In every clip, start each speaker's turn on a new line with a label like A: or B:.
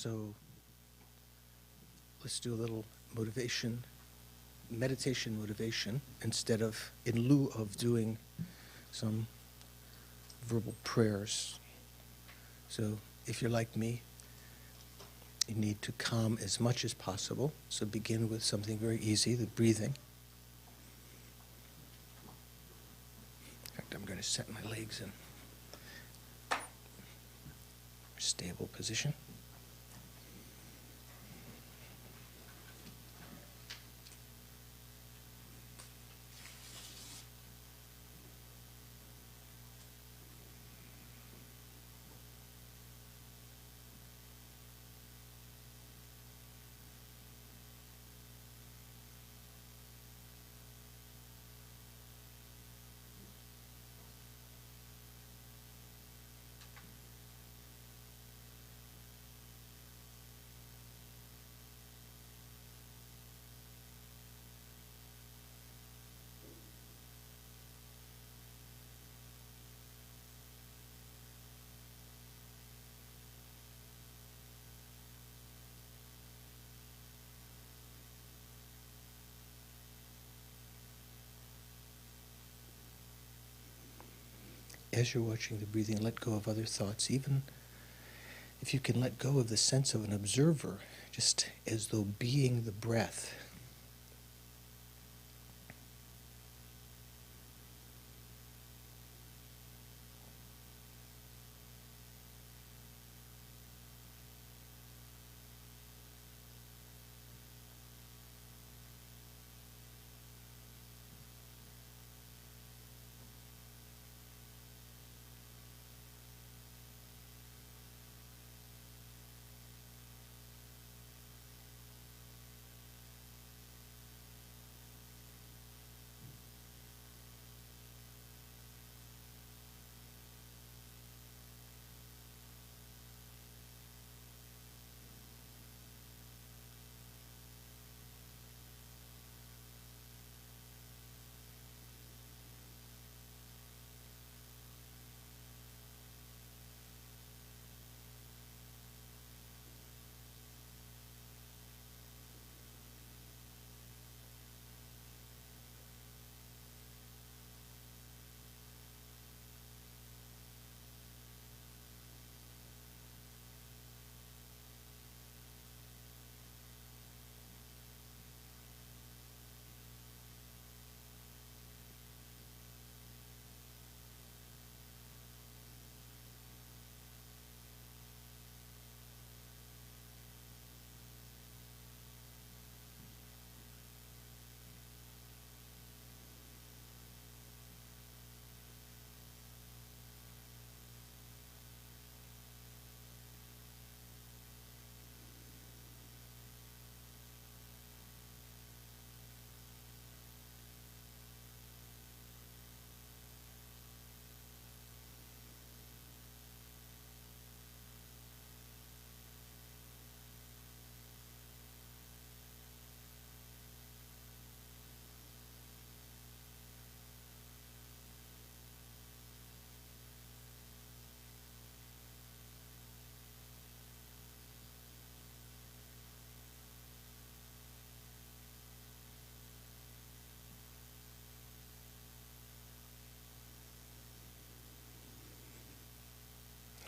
A: So let's do a little meditation motivation, in lieu of doing some verbal prayers. So if you're like me, you need to calm as much as possible. So begin with something very easy, the breathing. In fact, I'm going to set my legs in a stable position. As you're watching the breathing, let go of other thoughts, even if you can let go of the sense of an observer, just as though being the breath.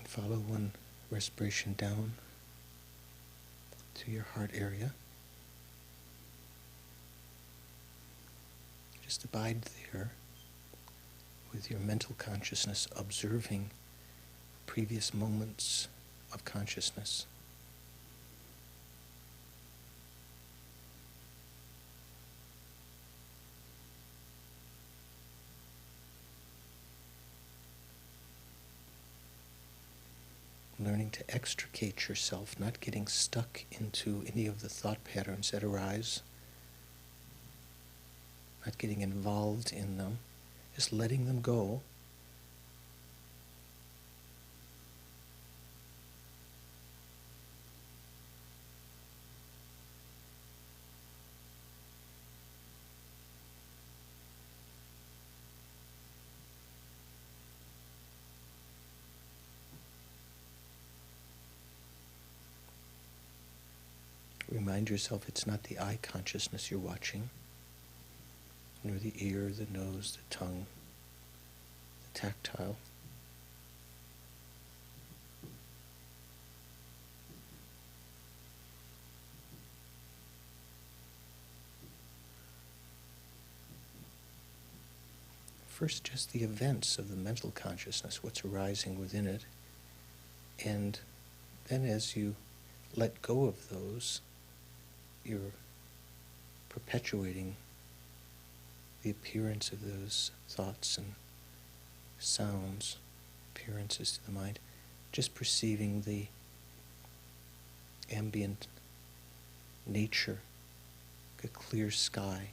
A: Follow one respiration down to your heart area. Just abide there with your mental consciousness observing previous moments of consciousness. Learning to extricate yourself, not getting stuck into any of the thought patterns that arise, not getting involved in them, just letting them go. Remind yourself it's not the eye consciousness you're watching, nor the ear, the nose, the tongue, the tactile. First, just the events of the mental consciousness, what's arising within it. And then as you let go of those, you're perpetuating the appearance of those thoughts and sounds, appearances to the mind, just perceiving the ambient nature, like a clear sky.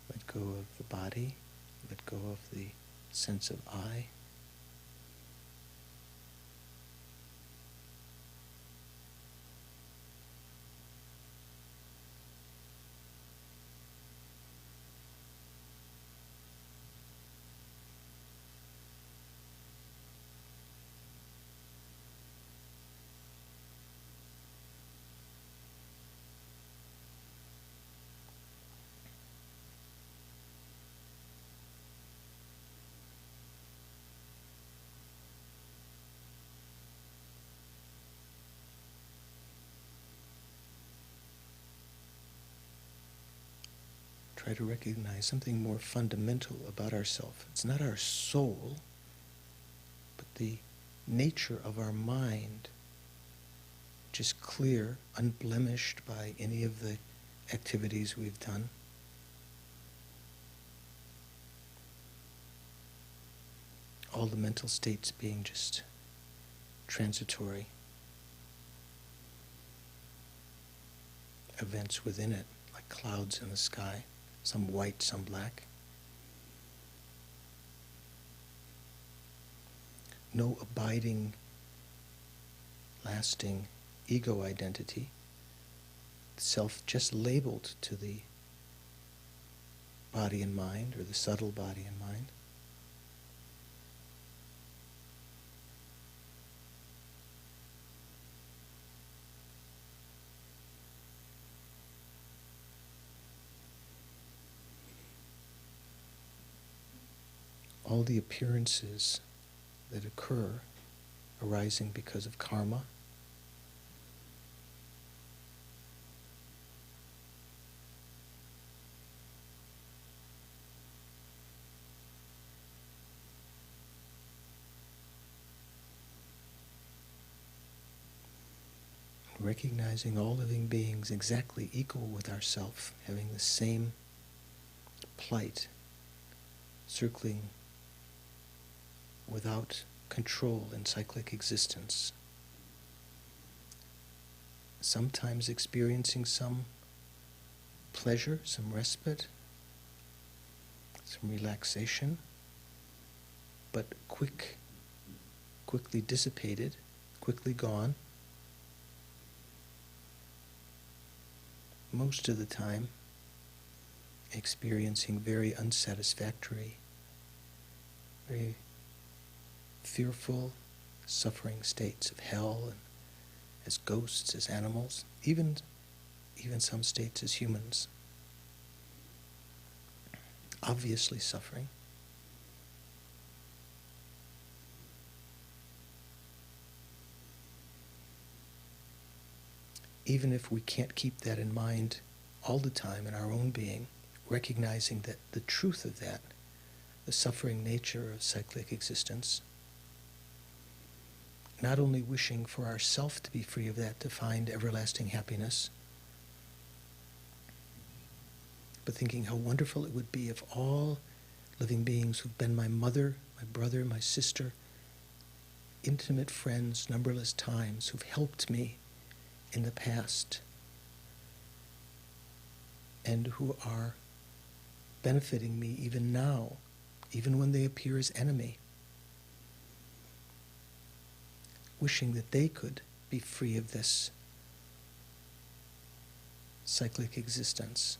A: Let go of the body, let go of the sense of I. Try to recognize something more fundamental about ourselves. It's not our soul, but the nature of our mind, which is clear, unblemished by any of the activities we've done. All the mental states being just transitory events within it, like clouds in the sky. Some white, some black. No abiding, lasting ego identity. Self just labeled to the body and mind, or the subtle body and mind. All the appearances that occur arising because of karma, recognizing all living beings exactly equal with ourself, having the same plight, circling without control in cyclic existence, sometimes experiencing some pleasure, some respite, some relaxation, but quickly dissipated, quickly gone. Most of the time experiencing very unsatisfactory, very fearful, suffering states of hell, and as ghosts, as animals, even some states as humans. Obviously suffering. Even if we can't keep that in mind all the time in our own being, recognizing that the truth of that, the suffering nature of cyclic existence, not only wishing for ourselves to be free of that, to find everlasting happiness, but thinking how wonderful it would be if all living beings who've been my mother, my brother, my sister, intimate friends numberless times, who've helped me in the past, and who are benefiting me even now, even when they appear as enemy, wishing that they could be free of this cyclic existence,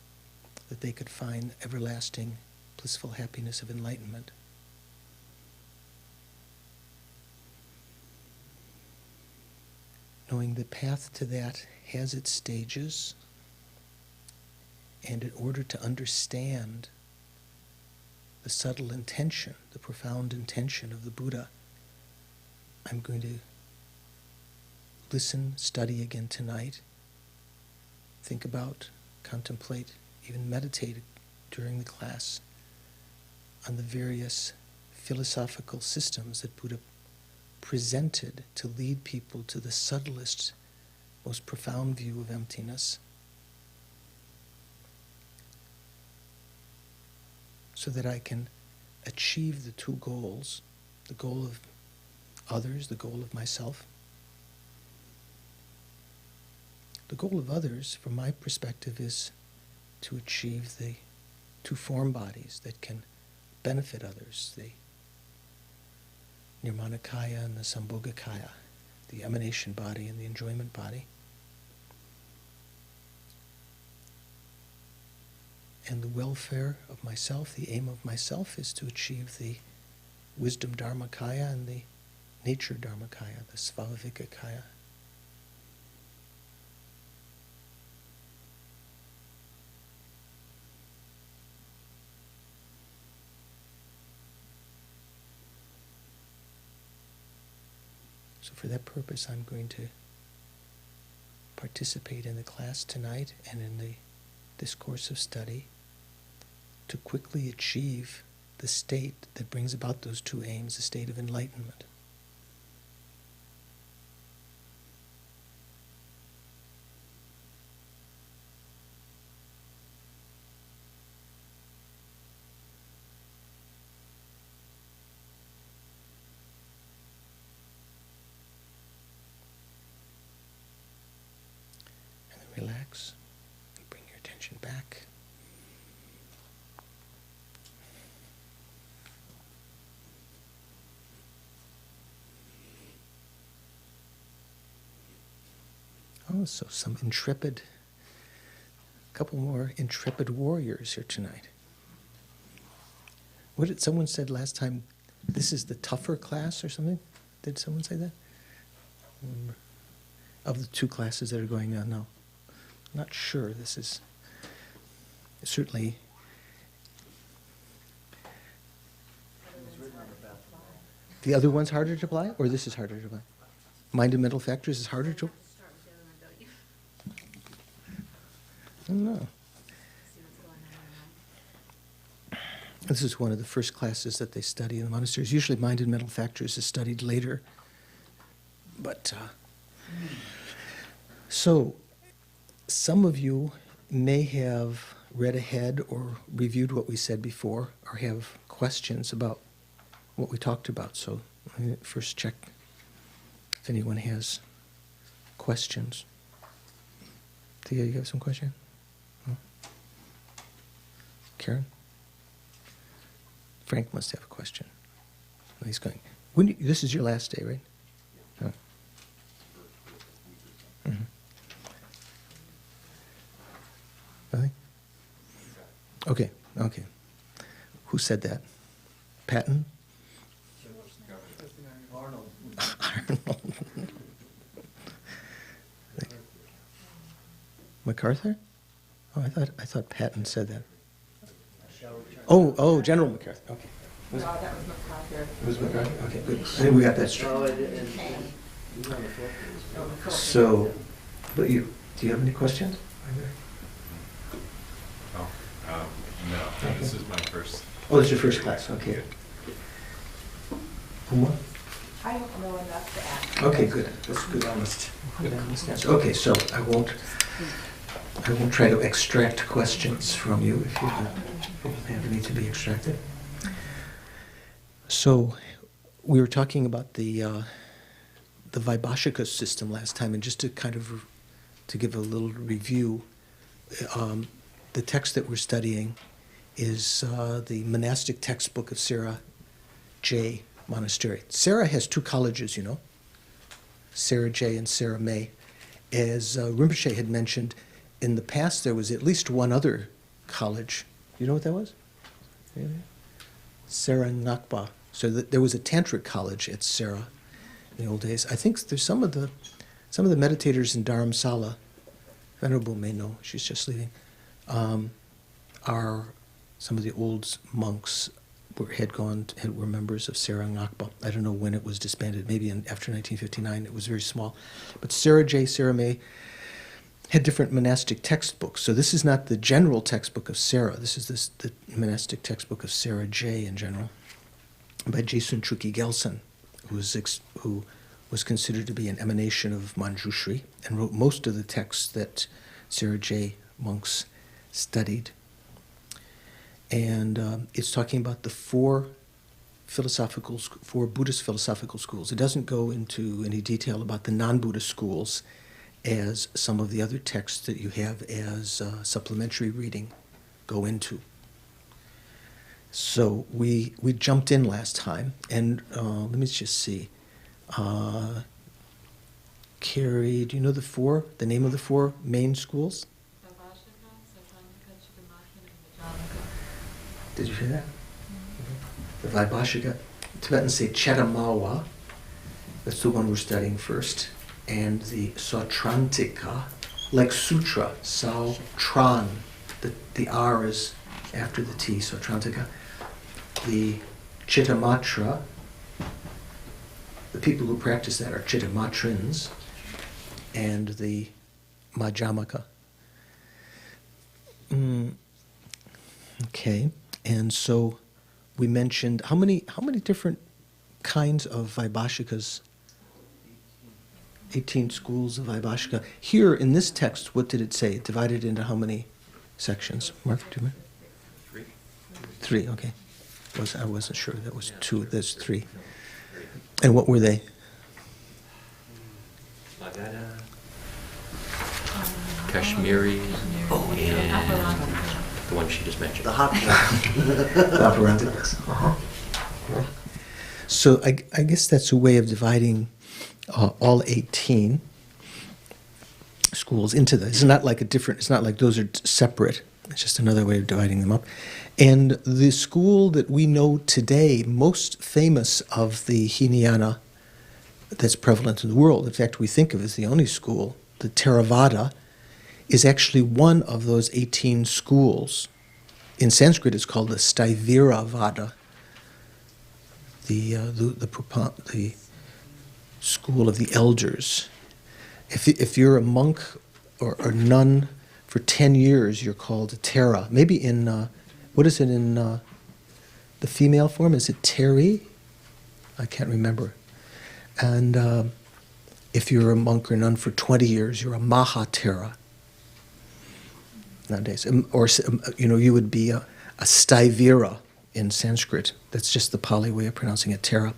A: that they could find everlasting, blissful happiness of enlightenment. Knowing the path to that has its stages, and in order to understand the subtle intention, the profound intention of the Buddha, I'm going to listen, study again tonight, think about, contemplate, even meditate during the class on the various philosophical systems that Buddha presented to lead people to the subtlest, most profound view of emptiness, so that I can achieve the two goals, the goal of others, the goal of myself. The goal of others, from my perspective, is to achieve the two form bodies that can benefit others, the Nirmanakaya and the Sambhogakaya, the emanation body and the enjoyment body. And the welfare of myself, the aim of myself, is to achieve the wisdom Dharmakaya and the nature Dharmakaya, the Svavavikakaya. So for that purpose, I'm going to participate in the class tonight and in the discourse of study to quickly achieve the state that brings about those two aims, the state of enlightenment. Relax. Bring your attention back. Oh, so some intrepid, a couple more intrepid warriors here tonight. What did someone said last time? This is the tougher class or something? Did someone say that? Of the two classes that are going on now. Not sure. This is certainly the other one's harder to apply, or this is harder to apply? Mind and mental factors is harder to. I don't know. This is one of the first classes that they study in the monasteries. Usually, mind and mental factors is studied later, but so. Some of you may have read ahead or reviewed what we said before or have questions about what we talked about. So let me first check if anyone has questions. Thea, you have some question? No? Karen? Frank must have a question. He's going. This is your last day, right? Oh. Mm-hmm. Really? Okay. Who said that? Patton? Arnold. MacArthur? Oh, I thought Patton said that. Oh, General MacArthur. Okay.
B: No, that was MacArthur.
A: It was MacArthur? Okay, good. I think we got that straight. So, but do you have any questions?
C: No, okay. This is my first.
A: Oh, this is your first class, okay. Uma?
B: I don't know enough to ask.
A: Okay, good. That's good, honest answer. Okay, so I won't try to extract questions from you if you don't have any to be extracted. So we were talking about the Vaibhashika system last time, and just to kind of to give a little review, the text that we're studying is the monastic textbook of Sarah J. Monastery. Sarah has two colleges, you know, Sarah J. and Sarah May. As Rinpoche had mentioned, in the past there was at least one other college. You know what that was? Really? Sarah Nakpa. So there was a tantric college at Sarah in the old days. I think there's some of the meditators in Dharamsala, Venerable may know, she's just leaving, are some of the old monks were members of Sarah Ngakpa. I don't know when it was disbanded, maybe after 1959. It was very small. But Sarah J., Sarah May had different monastic textbooks. So this is not the general textbook of Sarah. This is the monastic textbook of Sarah J. in general, by Jason Trukhi Gelson, who was considered to be an emanation of Manjushri and wrote most of the texts that Sarah J. monks studied. And it's talking about the four Buddhist philosophical schools. It doesn't go into any detail about the non-Buddhist schools as some of the other texts that you have as supplementary reading go into. So we jumped in last time, and let me just see. Carrie, do you know the name of the four main schools? Did you hear that? Mm-hmm. The Vaibhashika. Tibetans say Chetamawa. That's the one we're studying first. And the Sautrantika, like sutra, Sautran. The R is after the T, Sautrantika. The Chittamatra, the people who practice that are Chittamatrins, and the Majjhamaka. Okay. And so we mentioned how many different kinds of Vaibhashikas? 18 schools of Vaibhashika. Here in this text, what did it say? Divided into how many sections? Mark, do you remember? Three, okay. I wasn't sure. That was two. There's three. And what were they?
D: Kashmiri, and the one she just mentioned.
A: The Operantics. So I guess that's a way of dividing all 18 schools into this. It's not like those are separate. It's just another way of dividing them up. And the school that we know today, most famous of the Hinayana that's prevalent in the world, in fact, we think of as the only school, the Theravada, is actually one of those 18 schools. In Sanskrit, it's called the Staiviravada, the school of the elders. If you're a monk or nun for 10 years, you're called a Thera. Maybe in, what is it in the female form? Is it Teri? I can't remember. And if you're a monk or nun for 20 years, you're a Mahathera nowadays. Or, you would be a Staivira in Sanskrit. That's just the Pali way of pronouncing it, Thera.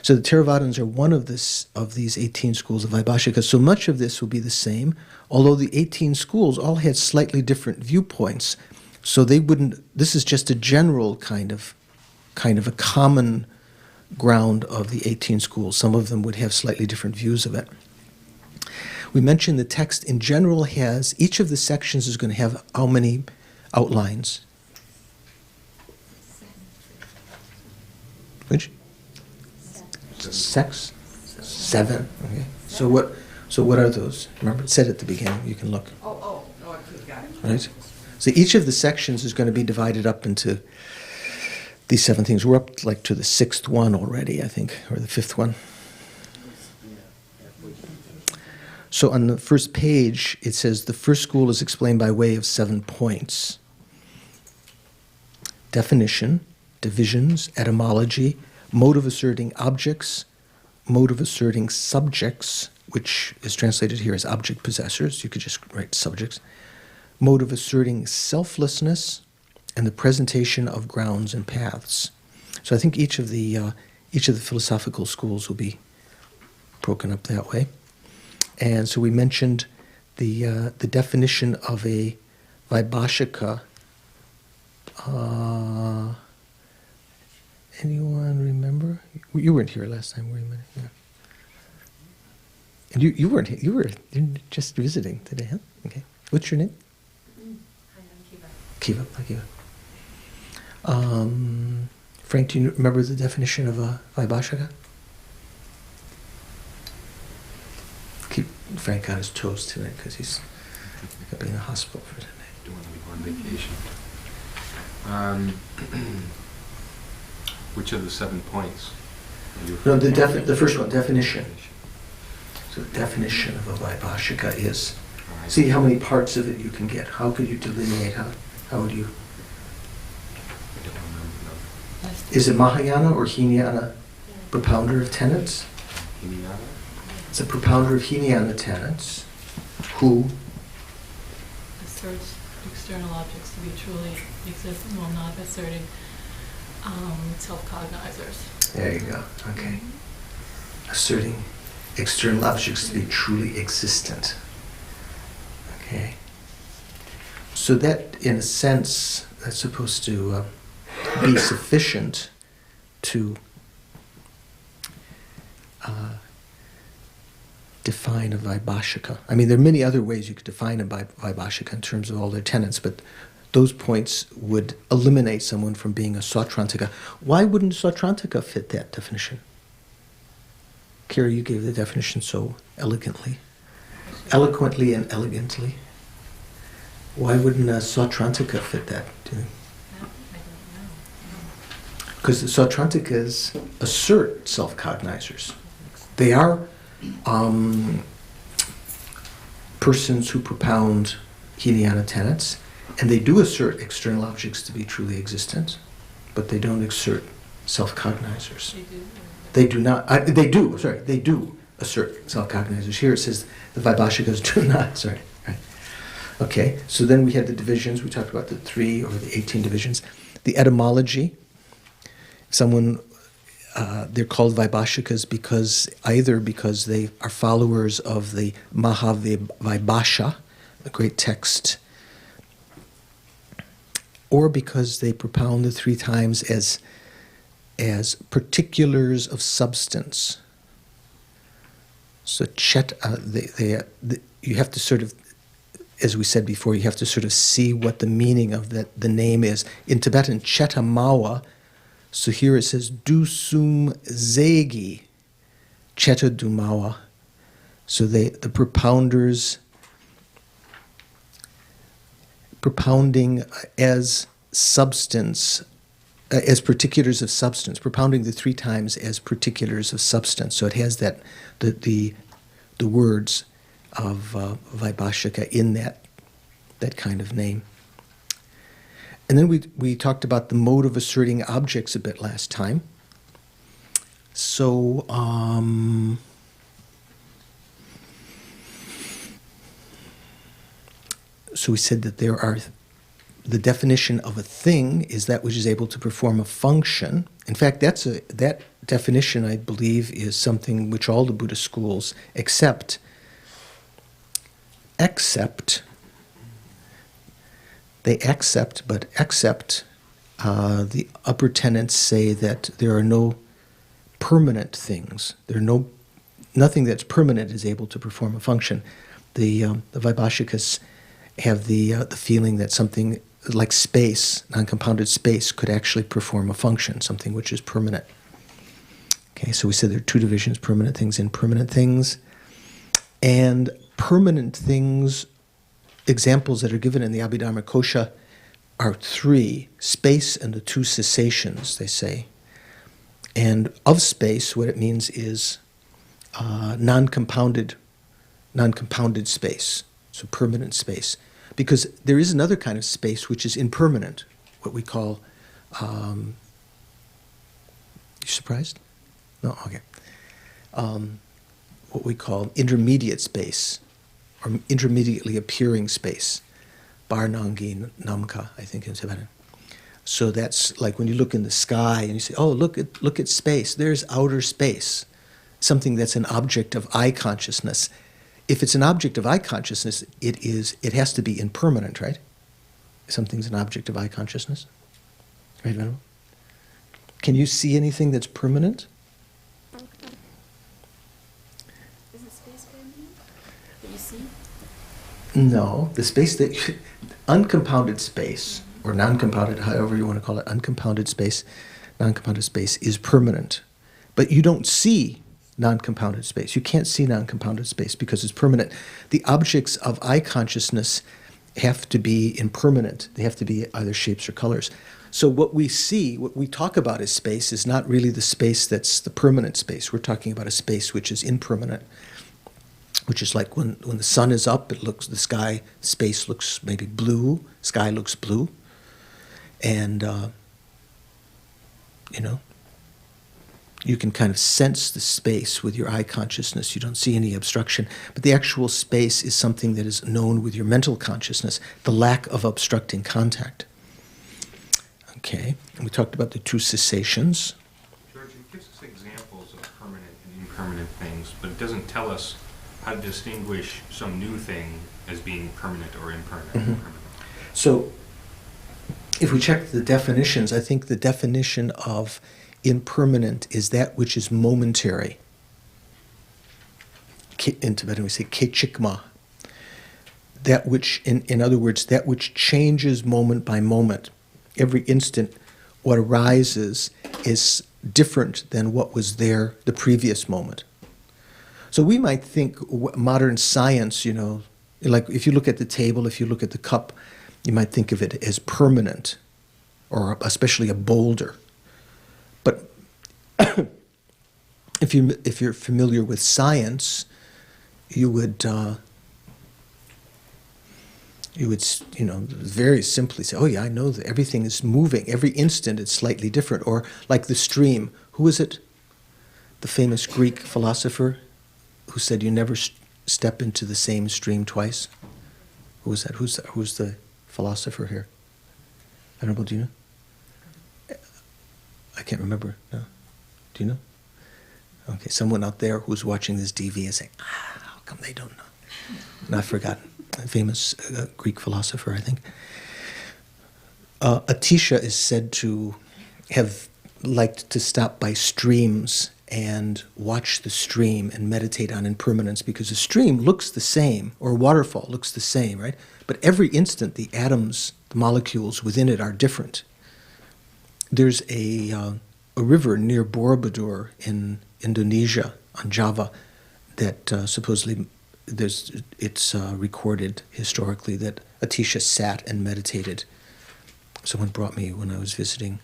A: So the Theravadins are one of these 18 schools of Vaibhashika. So much of this will be the same, although the 18 schools all had slightly different viewpoints. So this is just a general kind of a common ground of the 18 schools. Some of them would have slightly different views of it. We mentioned the text in general each of the sections is going to have how many outlines? Which? Seven. Okay. So what are those? Remember, it said at the beginning. You can look.
B: Oh, okay, got it.
A: Right. So each of the sections is going to be divided up into these 7 things. We're up to the 6th one already, I think, or the 5th one. So on the first page, it says the first school is explained by way of 7 points. Definition, divisions, etymology, mode of asserting objects, mode of asserting subjects, which is translated here as object possessors. You could just write subjects. Mode of asserting selflessness, and the presentation of grounds and paths. So I think each of the philosophical schools will be broken up that way. And so we mentioned the definition of a Vaibhashika. Anyone remember? You weren't here last time, were you? Yeah. And you weren't here. You're just visiting today, huh? Okay. What's your name?
B: Hi, I'm Kiva.
A: Kiva. Frank, do you remember the definition of a Vaibhashika? Keep Frank on his toes tonight because he's got to be in the hospital for today.
C: Don't want to be on vacation. Which of the 7 points?
A: No, the first one, definition. So the definition of a Vaibhashika is, see how many parts of it you can get. How could you delineate? How would you?
C: I don't remember. No.
A: Is it Mahayana or Hinayana propounder of tenets?
C: Hinayana?
A: It's a propounder of Hinayana tenets who
E: asserts external objects to be truly existent while not asserting self-cognizers.
A: There you go. Okay. Asserting external objects to be truly existent. Okay. So that, in a sense, that's supposed to be sufficient to define a Vaibhashika. I mean, there are many other ways you could define a Vaibhashika in terms of all their tenets, but those points would eliminate someone from being a Sautrantika. Why wouldn't Sautrantika fit that definition? Kira, you gave the definition so eloquently and elegantly. Why wouldn't a Sautrantika fit that? Do you think?
E: I don't know.
A: Because the Sautrantikas assert self-cognizers. They are persons who propound Hinayana tenets, and they do assert external objects to be truly existent, but they don't assert self-cognizers.
E: They do.
A: They do not. They do assert self-cognizers. Here it says the Vaibhashikas do not. Sorry. Right. Okay. So then we had the divisions. We talked about the 3 or the 18 divisions. The etymology. Someone. They're called Vaibhashikas because they are followers of the Mahavaibhasha, a great text, or because they propound the 3 times as particulars of substance. So you have to sort of, as we said before, you have to sort of see what the meaning of the name is. In Tibetan, Chetamawa. So here it says Dusum Zegi Cheta Dumawa. So the propounders propounding as substance, as particulars of substance, propounding the 3 times as particulars of substance. So it has that the words of Vaibhashika in that kind of name. And then we talked about the mode of asserting objects a bit last time. So we said that there are, the definition of a thing is that which is able to perform a function. In fact, that definition, I believe, is something which all the Buddhist schools accept the upper tenets say that there are no permanent things. Nothing that's permanent is able to perform a function. The Vaibhashikas have the feeling that something like space, non-compounded space, could actually perform a function, something which is permanent. Okay, so we said there are 2 divisions: permanent things, impermanent things, and permanent things. Examples that are given in the Abhidharma Kosha are 3: space and the 2 cessations, they say. And of space, what it means is non-compounded space, so permanent space. Because there is another kind of space which is impermanent, what we call, you surprised? No? Okay. what we call intermediate space, or intermediately appearing space. Barnangi Namka, I think in Tibetan. So that's like when you look in the sky and you say, oh, look at space. There's outer space, something that's an object of eye consciousness. If it's an object of eye consciousness, it has to be impermanent, right? Something's an object of eye consciousness. Right, Venerable? Can you see anything that's permanent?
B: Is it space permanent that you see?
A: No, the space that uncompounded space, or non-compounded, however you want to call it, non-compounded space is permanent. But you don't see non-compounded space. You can't see non-compounded space because it's permanent. The objects of eye consciousness have to be impermanent. They have to be either shapes or colors. So what we see, what we talk about as space, is not really the space that's the permanent space. We're talking about a space which is impermanent, which is like when the sun is up, space looks maybe blue, sky looks blue. And, you can kind of sense the space with your eye consciousness. You don't see any obstruction. But the actual space is something that is known with your mental consciousness, the lack of obstructing contact. Okay, and we talked about the two cessations.
C: George, it gives us examples of permanent and impermanent things, but it doesn't tell us how to distinguish some new thing as being permanent or impermanent.
A: Mm-hmm. So, if we check the definitions, I think the definition of impermanent is that which is momentary. In Tibetan we say kechikma. That which, in other words, that which changes moment by moment. Every instant, what arises is different than what was there the previous moment. So we might think modern science, like if you look at the table, if you look at the cup, you might think of it as permanent, or especially a boulder. But if you're familiar with science, you would very simply say, oh yeah, I know that everything is moving. Every instant it's slightly different. Or like the stream. Who is it? The famous Greek philosopher who said you never step into the same stream twice. Who was that? Who's the philosopher here? Venerable, do you know? I can't remember. No. Do you know? Okay, someone out there who's watching this DV is saying, how come they don't know? And I've forgotten. A famous Greek philosopher, I think. Atisha is said to have liked to stop by streams and watch the stream and meditate on impermanence, because a stream looks the same, or a waterfall looks the same, right? But every instant the atoms, the molecules within it are different. There's a river near Borobudur in Indonesia, on Java, that supposedly it's recorded historically that Atisha sat and meditated. Someone brought me when I was visiting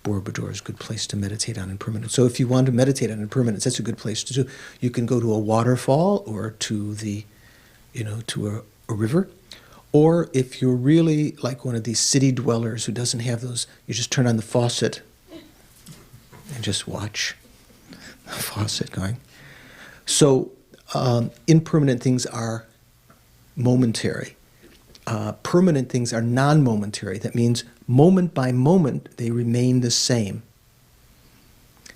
A: Borobudur is a good place to meditate on impermanence. So if you want to meditate on impermanence, that's a good place to do. You can go to a waterfall or to to a river. Or if you're really like one of these city dwellers who doesn't have those, you just turn on the faucet and just watch the faucet going. So impermanent things are momentary. Permanent things are non-momentary. That means moment by moment they remain the same.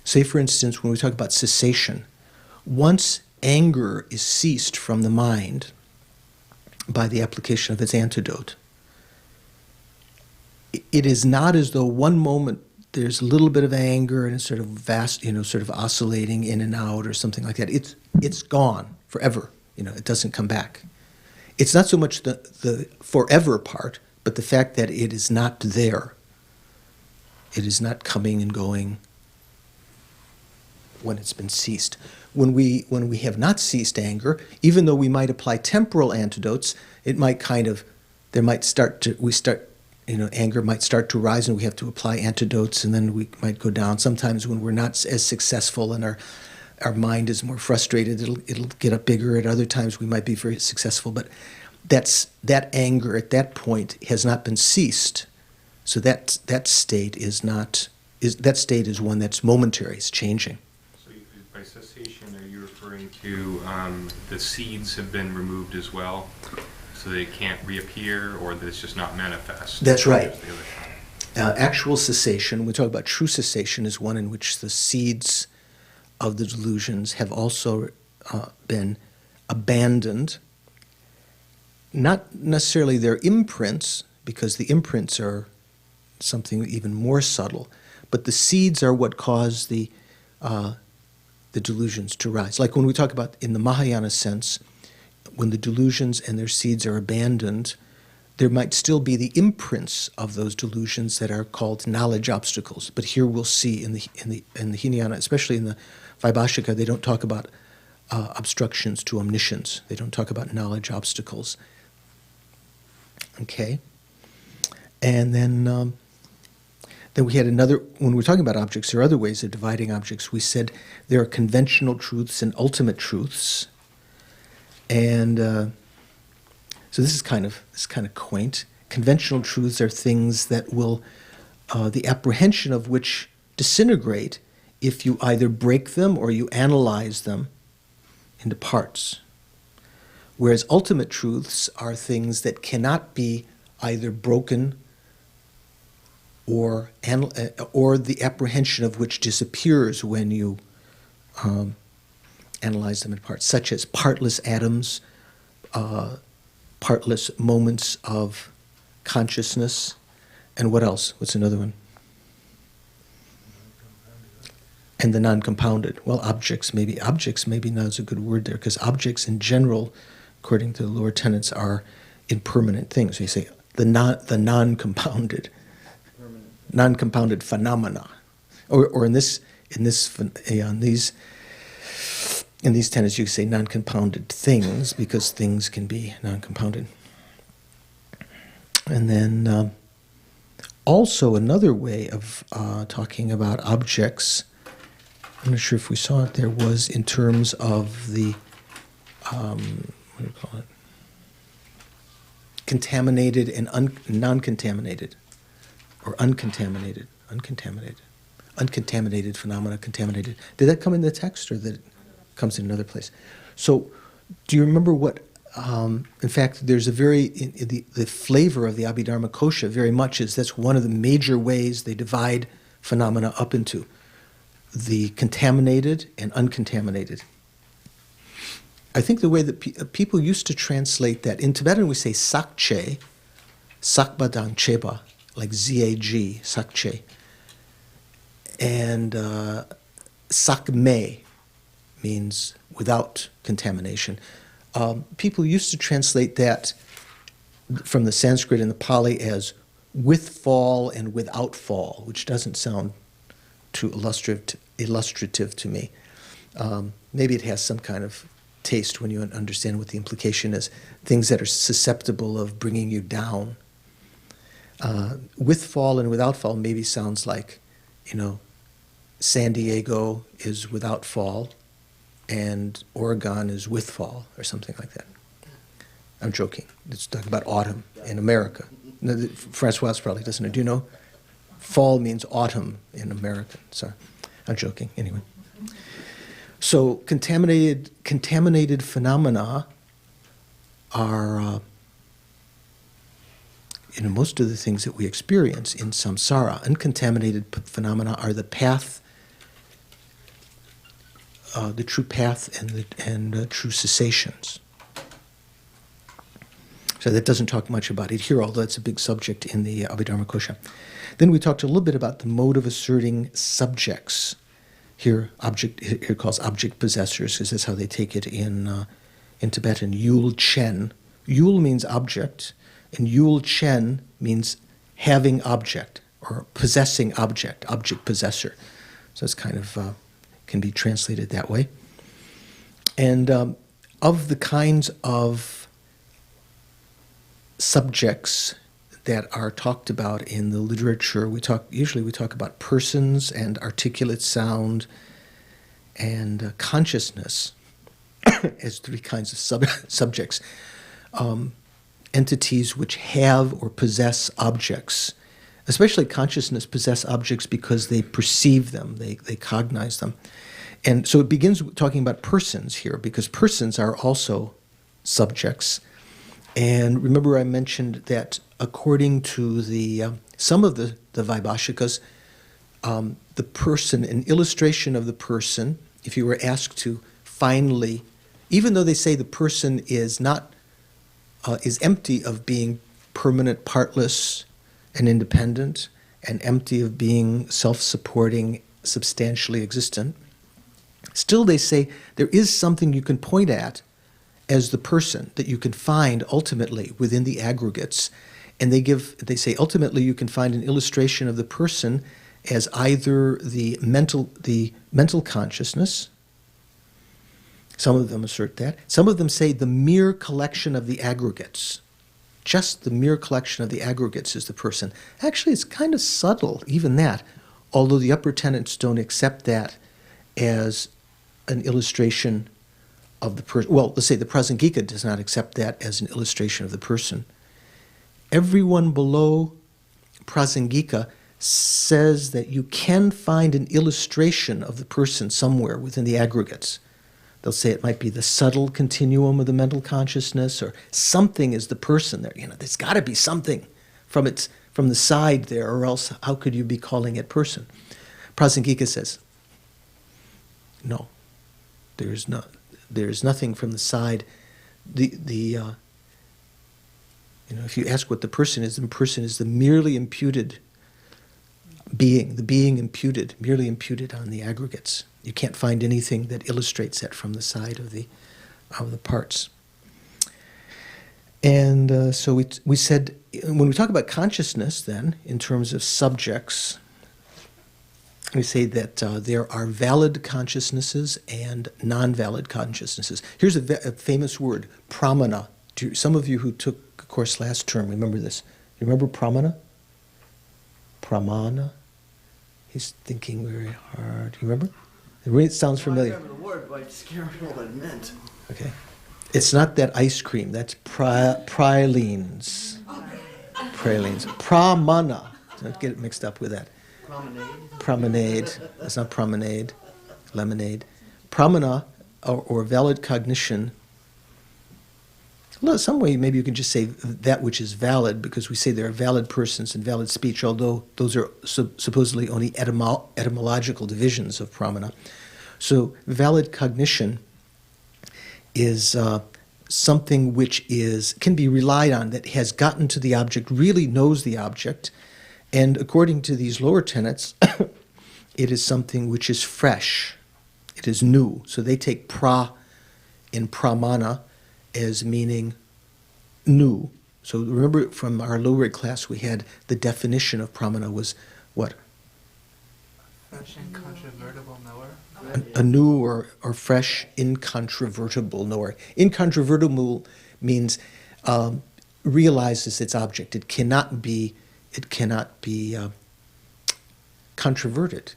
A: Say, for instance, when we talk about cessation, once anger is ceased from the mind by the application of its antidote, it is not as though one moment there's a little bit of anger and it's sort of vast, sort of oscillating in and out or something like that. It's gone forever. It doesn't come back. It's not so much the forever part, but the fact that it is not there. It is not coming and going when it's been ceased. When we have not ceased anger, even though we might apply temporal antidotes, it might anger might start to rise and we have to apply antidotes, and then we might go down. Sometimes when we're not as successful and our mind is more frustrated, it'll get up bigger. At other times we might be very successful, but that anger at that point has not been ceased. So that state is one that's momentary. It's changing.
C: So by cessation, are you referring to the seeds have been removed as well, so they can't reappear, or that it's just not manifest?
A: That's right.
C: There's the other kind.
A: Actual cessation, we talk about true cessation, is one in which the seeds of the delusions have also been abandoned. Not necessarily their imprints, because the imprints are something even more subtle, but the seeds are what cause the delusions to rise. Like when we talk about, in the Mahayana sense, when the delusions and their seeds are abandoned, there might still be the imprints of those delusions that are called knowledge obstacles. But here we'll see in the Hinayana, especially in the Vaibhashika, they don't talk about obstructions to omniscience. They don't talk about knowledge obstacles. Okay, and then we had another. When we're talking about objects, there are other ways of dividing objects. We said there are conventional truths and ultimate truths, and so this is kind of quaint. Conventional truths are things that will, the apprehension of which disintegrate if you either break them or you analyze them into parts. Whereas ultimate truths are things that cannot be either broken or the apprehension of which disappears when you analyze them in parts, such as partless atoms, partless moments of consciousness, and what else? What's another one? And the non-compounded. Well, objects maybe not is a good word there, because objects in general, according to the lower tenets, are impermanent things. So you say the non-compounded phenomena, or in these tenets you say non-compounded things, because things can be non-compounded. And then also another way of talking about objects, I'm not sure if we saw it there, was in terms of the what do you call it? Contaminated and non-contaminated, or uncontaminated phenomena, contaminated. Did that come in the text, or that it comes in another place? So, do you remember what? In fact, there's a the flavor of the Abhidharma Kosha very much is that's one of the major ways they divide phenomena up into the contaminated and uncontaminated. I think the way that people used to translate that, in Tibetan we say sakche, sakbadang cheba, like Z-A-G, sakche. And sakme means without contamination. People used to translate that from the Sanskrit and the Pali as with fall and without fall, which doesn't sound too illustrative to me. Maybe it has some kind of taste when you understand what the implication is. Things that are susceptible of bringing you down. With fall and without fall maybe sounds like, San Diego is without fall and Oregon is with fall, or something like that. I'm joking. It's talking about autumn in America. Francois probably doesn't know. Do you know? Fall means autumn in American. So I'm joking. Anyway. So contaminated phenomena are most of the things that we experience in samsara. Uncontaminated phenomena are the path, the true path, and true cessations. So that doesn't talk much about it here, although it's a big subject in the Abhidharma Kosha. Then we talked a little bit about the mode of asserting subjects. Here calls object possessors, because that's how they take it in Tibetan. Yul Chen. Yul means object, and Yul Chen means having object, or possessing object possessor. So it's kind of, can be translated that way. And of the kinds of subjects that are talked about in the literature, we talk about persons and articulate sound and consciousness as three kinds of subjects. Entities which have or possess objects, especially consciousness possess objects because they perceive them, they cognize them. And so it begins talking about persons here, because persons are also subjects. And remember I mentioned that according to the some of the Vaibhashikas, the person, an illustration of the person, if you were asked to finally, even though they say the person is not, is empty of being permanent, partless, and independent, and empty of being self-supporting, substantially existent, still they say there is something you can point at as the person that you can find ultimately within the aggregates. And they say ultimately you can find an illustration of the person as either the mental consciousness. Some of them assert that. Some of them say the mere collection of the aggregates. Just the mere collection of the aggregates is the person. Actually, it's kind of subtle, even that, although the upper tenets don't accept that as an illustration of the person. Well, let's say the Prasangika does not accept that as an illustration of the person. Everyone below Prasangika says that you can find an illustration of the person somewhere within the aggregates. They'll say it might be the subtle continuum of the mental consciousness, or something is the person there. There's got to be something from the side there, or else how could you be calling it person? Prasangika says, no, there's nothing from the side. If you ask what the person is the merely imputed being, the being imputed, merely imputed on the aggregates. You can't find anything that illustrates that from the side of the parts. And so we said, when we talk about consciousness then, in terms of subjects, we say that there are valid consciousnesses and non-valid consciousnesses. Here's a famous word, pramana. Some of you who took a course last term remember this. You remember pramana? Pramana? He's thinking very hard. You remember? It sounds familiar.
F: I remember the word, but I just can't remember what it meant.
A: Okay. It's not that ice cream. That's pralines. Pralines. Pramana. Don't get it mixed up with that.
F: Promenade.
A: Promenade. That's not promenade. Lemonade. Pramana, or valid cognition. Well, some way maybe you can just say that which is valid, because we say there are valid persons and valid speech, although those are supposedly only etymological divisions of pramana. So valid cognition is something which can be relied on, that has gotten to the object, really knows the object, and according to these lower tenets, it is something which is fresh, it is new. So they take pra in pramana as meaning new. So remember from our lower grade class we had the definition of pramana was what?
G: Fresh, incontrovertible knower.
A: A new or fresh, incontrovertible knower. Incontrovertible means realizes its object. It cannot be controverted.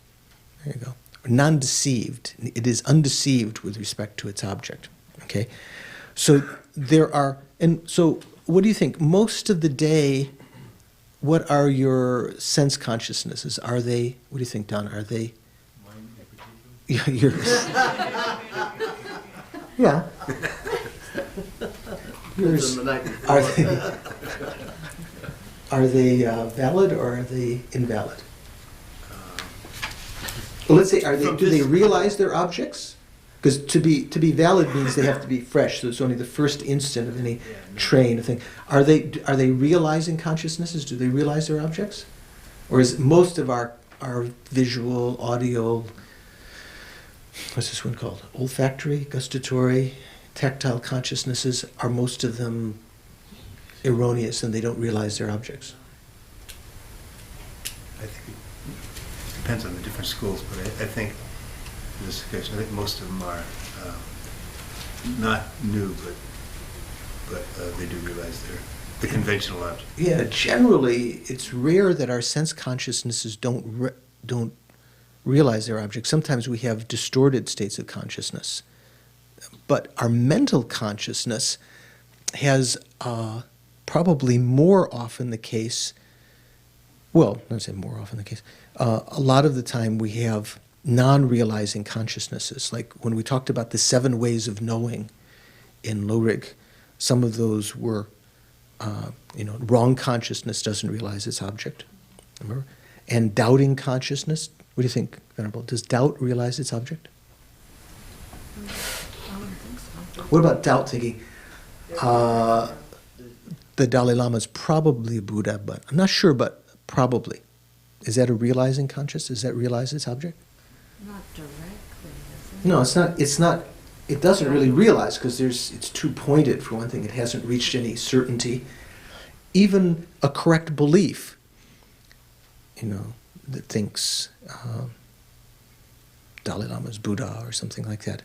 A: There you go. Non-deceived. It is undeceived with respect to its object. Okay? So there are, and so what do you think? Most of the day, what are your sense consciousnesses? Are they, what do you think, Don? Are they? Yeah, yeah. Yours, are they valid or are they invalid? Well, let's say, do they realize their objects? Because to be valid means they have to be fresh. So it's only the first instant of any train of thing. Are they realizing consciousnesses? Do they realize their objects, or is most of our visual, audio, what's this one called? Olfactory, gustatory, tactile consciousnesses, are most of them erroneous and they don't realize their objects?
H: I think it depends on the different schools, but I think in this case, I think most of them are not new, but they do realize the conventional object.
A: Yeah, generally, it's rare that our sense consciousnesses don't realize their objects. Sometimes we have distorted states of consciousness, but our mental consciousness has probably more often the case. Well, not say more often the case. A lot of the time we have non-realizing consciousnesses. Like when we talked about the 7 ways of knowing in Lorig, some of those were, wrong consciousness doesn't realize its object. Remember? And doubting consciousness, what do you think, Venerable? Does doubt realize its object?
B: I wouldn't think so.
A: What about doubt thinking, the Dalai Lama is probably a Buddha, but I'm not sure, but probably. Is that a realizing consciousness? Does that realize its object?
B: Not directly, is it?
A: No, it's not, it doesn't really realize because it's too pointed for one thing. It hasn't reached any certainty. Even a correct belief, that thinks Dalai Lama is Buddha or something like that.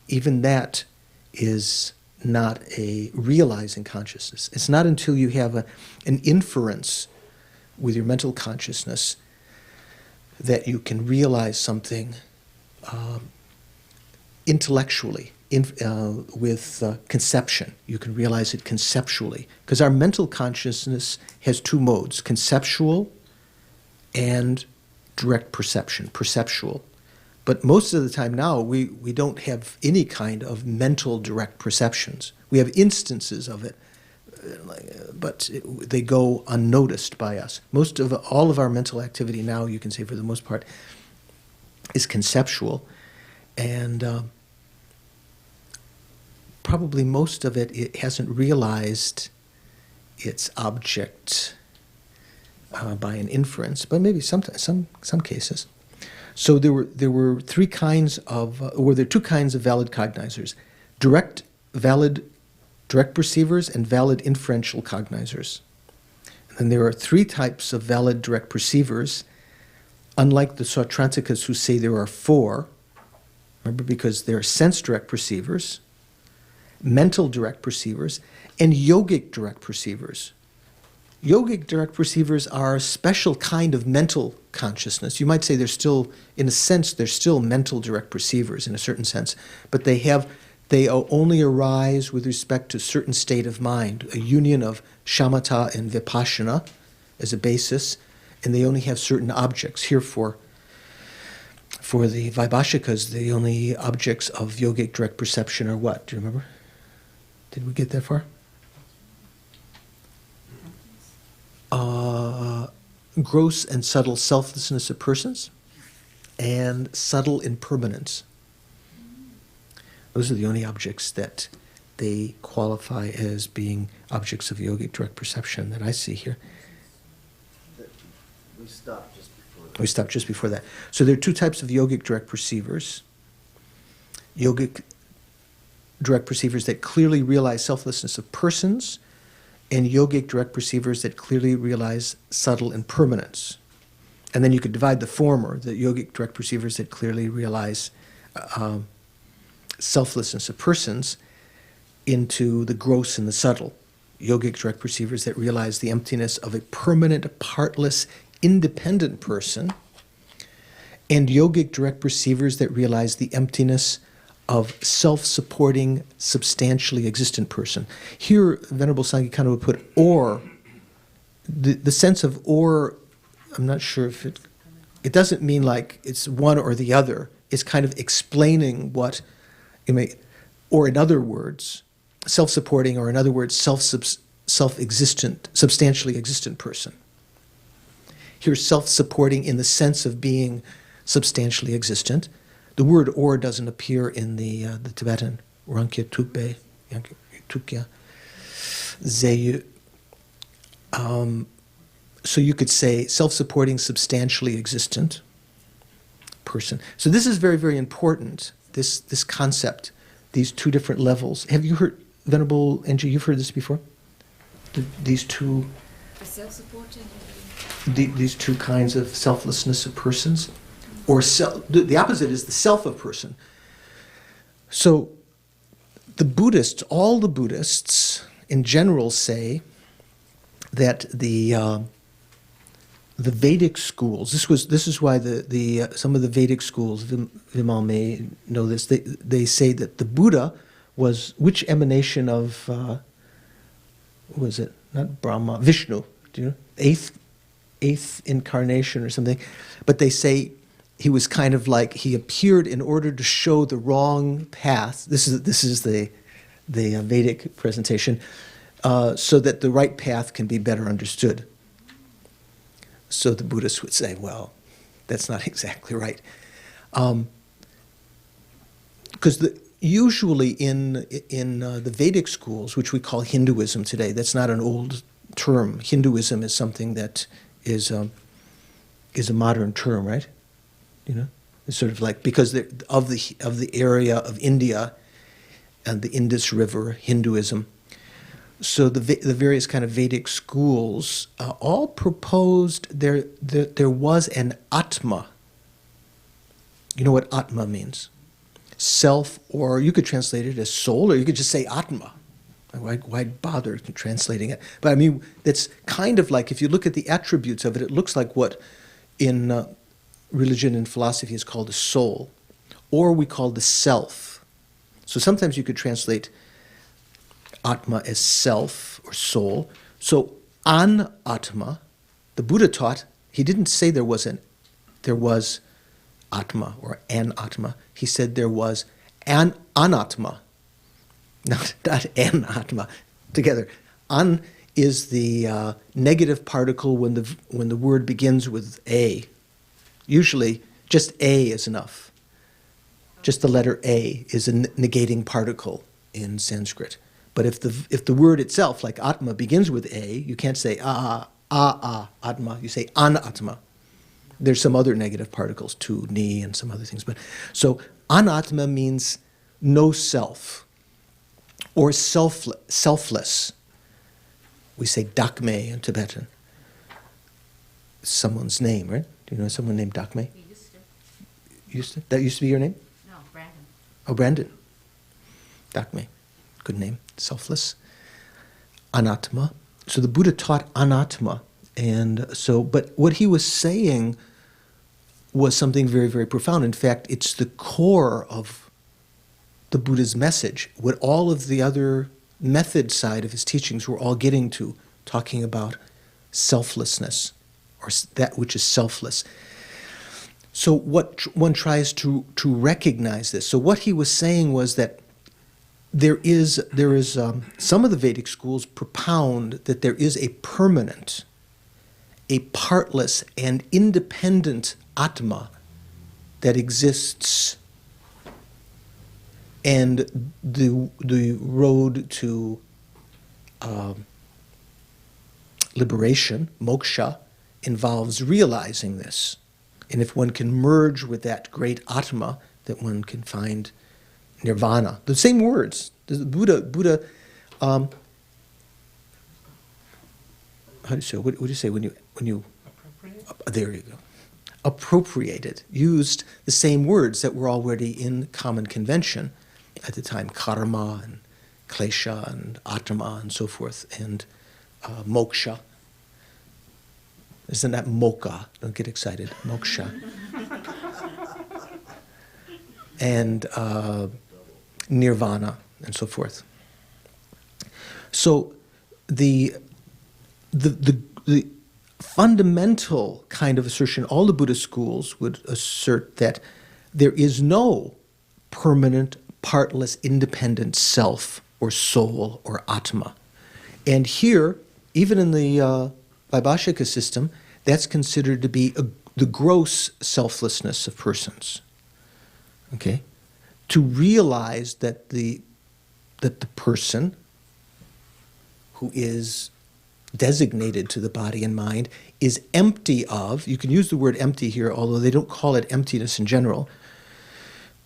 A: Even that is not a realizing consciousness. It's not until you have an inference with your mental consciousness that you can realize something intellectually, with conception. You can realize it conceptually. Because our mental consciousness has 2 modes, conceptual and direct perception, perceptual. But most of the time now, we don't have any kind of mental direct perceptions. We have instances of it, but they go unnoticed by us. All of our mental activity now, you can say for the most part, is conceptual. And probably most of it hasn't realized its object by an inference, but maybe some cases. So there were 3 kinds of, or there are 2 kinds of valid cognizers: direct perceivers and valid inferential cognizers. And then there are 3 types of valid direct perceivers, unlike the Sautrantikas who say there are 4. Remember, because there are sense direct perceivers, mental direct perceivers, and yogic direct perceivers. Yogic direct perceivers are a special kind of mental consciousness. You might say they're still, in a sense, they're still mental direct perceivers in a certain sense, but they only arise with respect to a certain state of mind, a union of shamatha and vipassana as a basis, and they only have certain objects. Here for the Vaibhashikas, the only objects of yogic direct perception are what? Do you remember? Did we get that far? Gross and subtle selflessness of persons, and subtle impermanence. Those are the only objects that they qualify as being objects of yogic direct perception that I see here.
F: We stopped just before that.
A: We stopped just before that. So there are 2 types of yogic direct perceivers. Yogic direct perceivers that clearly realize selflessness of persons, and yogic direct perceivers that clearly realize subtle impermanence. And then you could divide the former, the yogic direct perceivers that clearly realize selflessness of persons, into the gross and the subtle. Yogic direct perceivers that realize the emptiness of a permanent, partless, independent person, and yogic direct perceivers that realize the emptiness of self-supporting, substantially existent person. Here, Venerable Sangha kind of would put or. The sense of or, I'm not sure if it doesn't mean like it's one or the other. It's kind of explaining what, or in other words, self-supporting, or in other words, self-existent, substantially existent person. Here, self-supporting in the sense of being substantially existent. The word or doesn't appear in the Tibetan Rankya Tukbe, Tukya, Zeyu. So you could say self-supporting, substantially existent person. So this is very, very important, this concept, these 2 different levels. Have you heard, Venerable Enji, you've heard this before? These 2...
B: A self-supporting.
A: These 2 kinds of selflessness of persons? Or the opposite is the self of person. So the Buddhists, all the Buddhists in general say that the Vedic schools, this is why some of the Vedic schools, Vimal may know this, they say that the Buddha was which emanation of was it? Not Brahma, Vishnu, do you know? Eighth incarnation or something. But they say he was kind of like, he appeared in order to show the wrong path. This is the Vedic presentation, so that the right path can be better understood. So the Buddhists would say, well, that's not exactly right. Because usually in the Vedic schools, which we call Hinduism today, that's not an old term. Hinduism is something that is a modern term, right? You know, it's sort of like, because of the area of India and the Indus River, Hinduism. So the various kind of Vedic schools all proposed there was an Atma. You know what Atma means? Self, or you could translate it as soul, or you could just say Atma. Why bother translating it? But I mean, that's kind of like, if you look at the attributes of it, it looks like what in religion and philosophy is called the soul, or we call the self. So sometimes you could translate Atma as self or soul. So An-Atma, the Buddha taught, he didn't say there was Atma or an Atma. He said there was an Anatma, not an Atma. Together, An is the negative particle when the word begins with A. Usually, just A is enough. Just the letter A is a negating particle in Sanskrit. But if the word itself, like Atma, begins with A, you can't say Atma. You say Anatma. There's some other negative particles too, ni and some other things. But so Anatma means no self or selfless. We say Dakme in Tibetan. Someone's name, right? Do you know someone named Dakme?
B: We used to.
A: Used to? That used to be your name?
B: No, Brandon.
A: Oh, Brandon. Dakme. Good name. Selfless. Anatma. So the Buddha taught Anatma. And so, but what he was saying was something very, very profound. In fact, it's the core of the Buddha's message. What all of the other method side of his teachings were all getting to, talking about selflessness, or that which is selfless. So what one tries to recognize this. So what he was saying was that there is some of the Vedic schools propound that there is a permanent, a partless and independent Atma that exists, and the road to liberation, moksha, involves realizing this. And if one can merge with that great Atma, that one can find nirvana. The same words. The Buddha. How do you say? What do you say when you?
G: Appropriate?
A: There you go. Appropriated, used the same words that were already in common convention at the time: karma and klesha and atma and so forth, and moksha. Isn't that mocha? Don't get excited. Moksha. And nirvana and so forth. So the fundamental kind of assertion, all the Buddhist schools would assert that there is no permanent, partless, independent self or soul or atma. And here, even in the Vaibhashika system, that's considered to be the gross selflessness of persons. Okay? To realize that the person who is designated to the body and mind is empty of, you can use the word empty here, although they don't call it emptiness in general,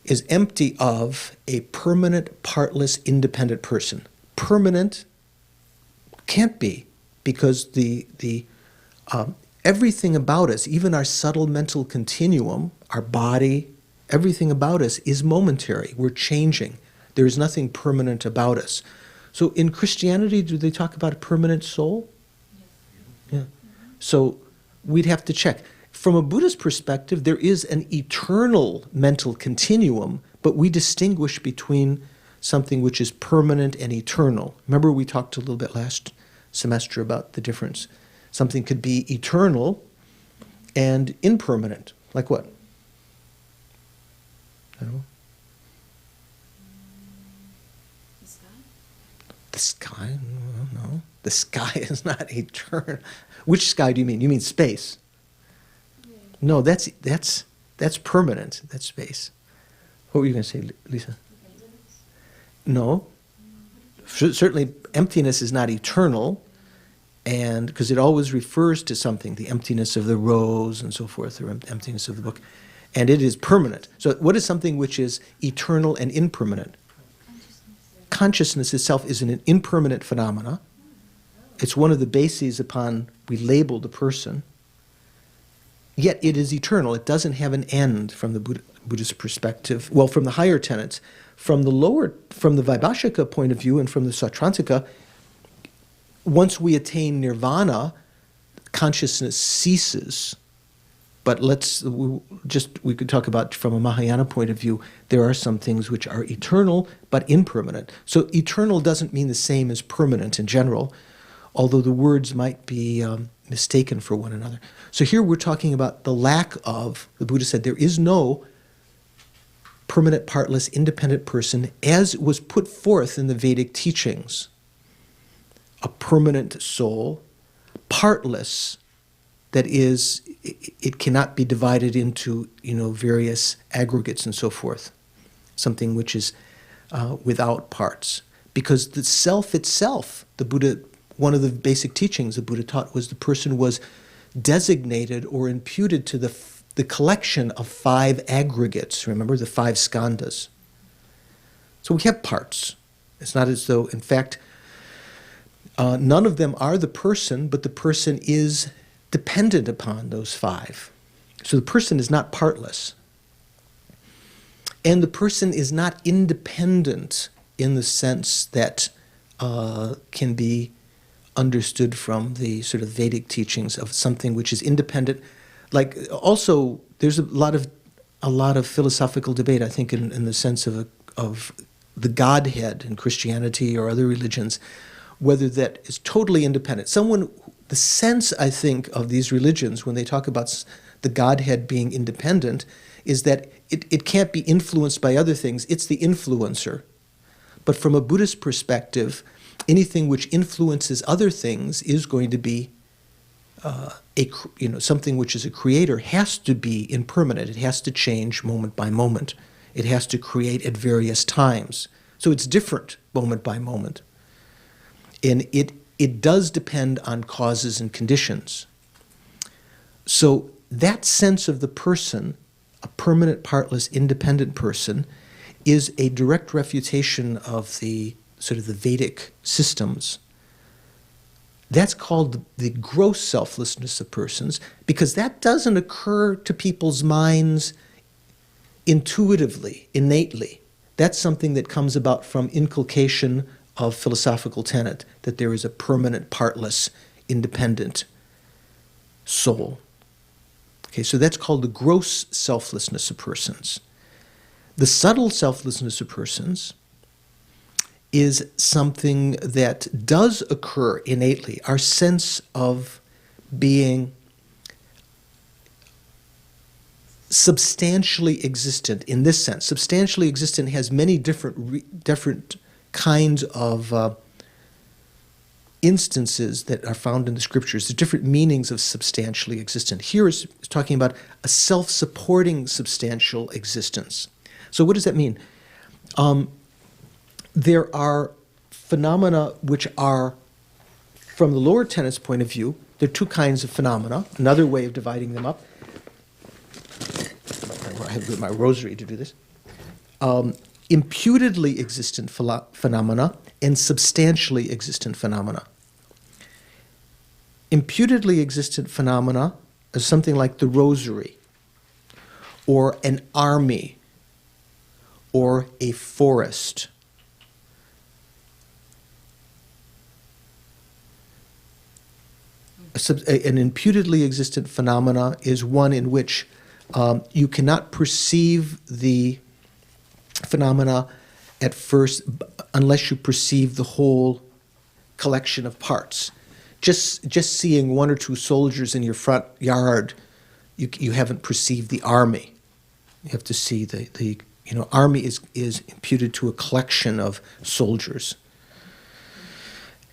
A: is empty of a permanent, partless, independent person. Permanent can't be, because everything about us, even our subtle mental continuum, our body, everything about us is momentary. We're changing. There is nothing permanent about us. So in Christianity, do they talk about a permanent soul? Yeah. So we'd have to check. From a Buddhist perspective, there is an eternal mental continuum, but we distinguish between something which is permanent and eternal. Remember we talked a little bit last semester about the difference. Something could be eternal and impermanent. Like what? No?
B: The sky?
A: The sky? No. The sky is not eternal. Which sky do you mean? You mean space? No, that's permanent. That's space. What were you going to say, Lisa? No. Certainly, emptiness is not eternal, and because it always refers to something, the emptiness of the rose and so forth, or emptiness of the book, and it is permanent. So, what is something which is eternal and impermanent? Consciousness itself is an impermanent phenomena. It's one of the bases upon we label the person. Yet it is eternal. It doesn't have an end from the Buddhist perspective. Well, from the higher tenets. From the Vaibhashika point of view and from the Sautrantika, once we attain nirvana, consciousness ceases. But we could talk about from a Mahayana point of view, there are some things which are eternal but impermanent. So eternal doesn't mean the same as permanent in general, although the words might be mistaken for one another. So here we're talking about the lack of, the Buddha said, there is no permanent, partless, independent person as was put forth in the Vedic teachings. A permanent soul, partless, that is, it cannot be divided into, various aggregates and so forth. Something which is without parts. Because the self itself, the Buddha, one of the basic teachings the Buddha taught was the person was designated or imputed to the collection of 5 aggregates. Remember, the 5 skandhas. So we have parts. It's not as though, in fact, none of them are the person, but the person is dependent upon those 5. So the person is not partless. And the person is not independent in the sense that can be understood from the sort of Vedic teachings of something which is independent. Like, also, there's a lot of philosophical debate, I think, in the sense of the Godhead in Christianity or other religions, whether that is totally independent. The sense, I think, of these religions when they talk about the Godhead being independent is that it can't be influenced by other things. It's the influencer. But from a Buddhist perspective, anything which influences other things is going to be something which is a creator has to be impermanent. It has to change moment by moment. It has to create at various times. So it's different moment by moment. And it does depend on causes and conditions. So that sense of the person, a permanent, partless, independent person, is a direct refutation of the sort of the Vedic systems. That's called the gross selflessness of persons, because that doesn't occur to people's minds intuitively, innately. That's something that comes about from inculcation of philosophical tenet, that there is a permanent, partless, independent soul. Okay, so that's called the gross selflessness of persons. The subtle selflessness of persons is something that does occur innately. Our sense of being substantially existent in this sense. Substantially existent has many different kinds of instances that are found in the scriptures. There's different meanings of substantially existent. Here is talking about a self-supporting substantial existence. So what does that mean? There are phenomena which are, from the lower tenets point of view, there are 2 kinds of phenomena. Another way of dividing them up, I have my rosary to do this, imputedly existent phenomena and substantially existent phenomena. Imputedly existent phenomena is something like the rosary, or an army, or a forest. An imputedly existent phenomena is one in which you cannot perceive the phenomena at first unless you perceive the whole collection of parts. Just seeing 1 or 2 soldiers in your front yard, you haven't perceived the army. You have to see the Army is imputed to a collection of soldiers.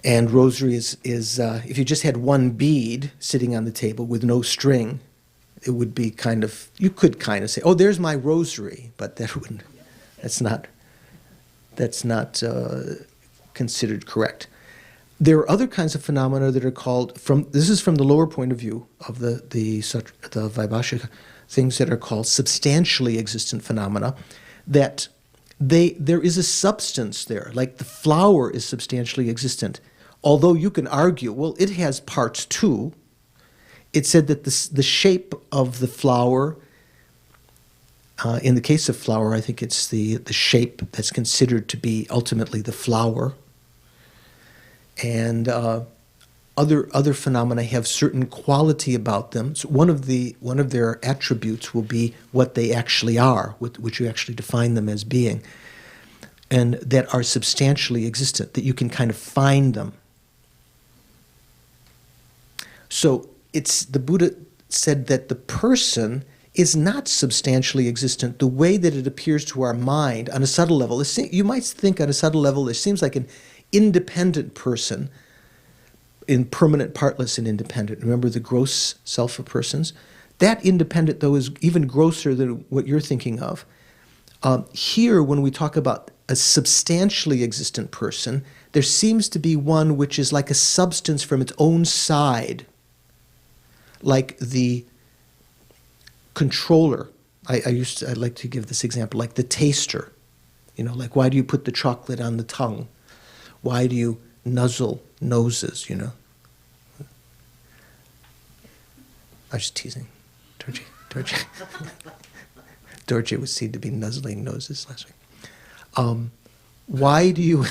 A: And rosary is if you just had one bead sitting on the table with no string, it would be you could kind of say, oh, there's my rosary, but that's not considered correct. There are other kinds of phenomena that are called, this is from the lower point of view of the Vaibhashika, things that are called substantially existent phenomena, that there is a substance there, like the flower is substantially existent. Although you can argue, well, it has parts too. It said that the shape of the flower, in the case of flower, I think it's the shape that's considered to be ultimately the flower. And other phenomena have certain quality about them. So one of their attributes will be what they actually are, which you actually define them as being, and that are substantially existent, that you can kind of find them. So the Buddha said that the person is not substantially existent the way that it appears to our mind on a subtle level. You might think on a subtle level it seems like an independent person, impermanent, partless, and independent. Remember the gross self of persons? That independent, though, is even grosser than what you're thinking of. Here, when we talk about a substantially existent person, there seems to be one which is like a substance from its own side, like the controller. I like to give this example, like the taster. Like why do you put the chocolate on the tongue? Why do you nuzzle noses, I was just teasing. Dorje was seen to be nuzzling noses last week. Why do you...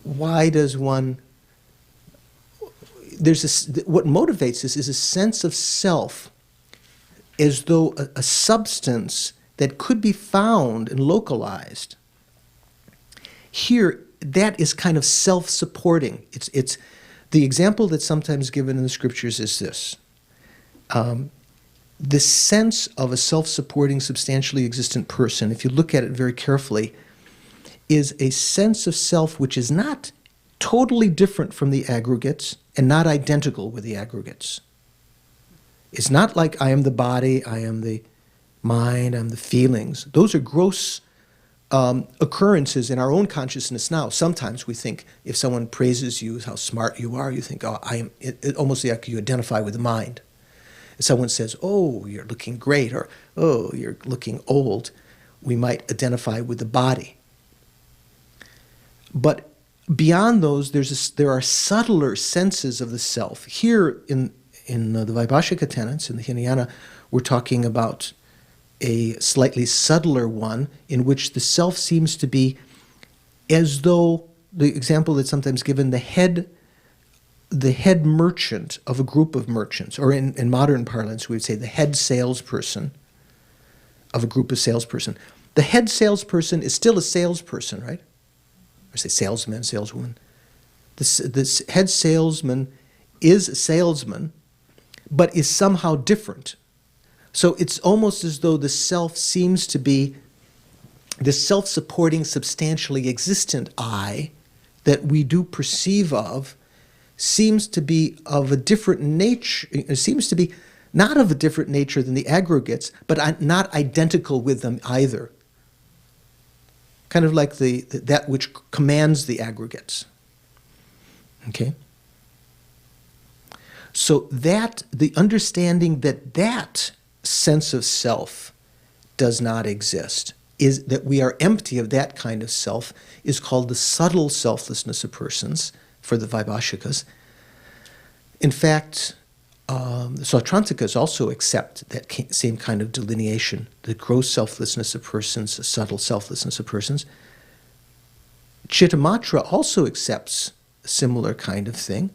A: Why does one... what motivates this is a sense of self as though a substance that could be found and localized. Here, that is kind of self-supporting. It's the example that's sometimes given in the scriptures is this. The sense of a self-supporting, substantially existent person, if you look at it very carefully, is a sense of self which is not totally different from the aggregates and not identical with the aggregates. It's not like I am the body, I am the mind, I'm the feelings. Those are gross occurrences in our own consciousness now. Sometimes we think if someone praises you, how smart you are, you think, oh, it almost like you identify with the mind. If someone says, oh, you're looking great, or oh, you're looking old, we might identify with the body. But beyond those, there are subtler senses of the self. Here in the Vaibhashika tenets, in the Hinayana, we're talking about a slightly subtler one in which the self seems to be as though, the example that's sometimes given, the head merchant of a group of merchants, or in modern parlance we would say the head salesperson of a group of salesperson. The head salesperson is still a salesperson, right? Or say salesman, saleswoman. This head salesman is a salesman, but is somehow different. So it's almost as though the self seems to be the self-supporting, substantially existent I that we do perceive of, seems to be of a different nature. It seems to be not of a different nature than the aggregates, but not identical with them either. Kind of like that which commands the aggregates. Okay? So that, the understanding that sense of self does not exist, is that we are empty of that kind of self, is called the subtle selflessness of persons for the Vaibhashikas. In fact, the Sautrantikas also accept that same kind of delineation, the gross selflessness of persons, the subtle selflessness of persons. Chittamatra also accepts a similar kind of thing.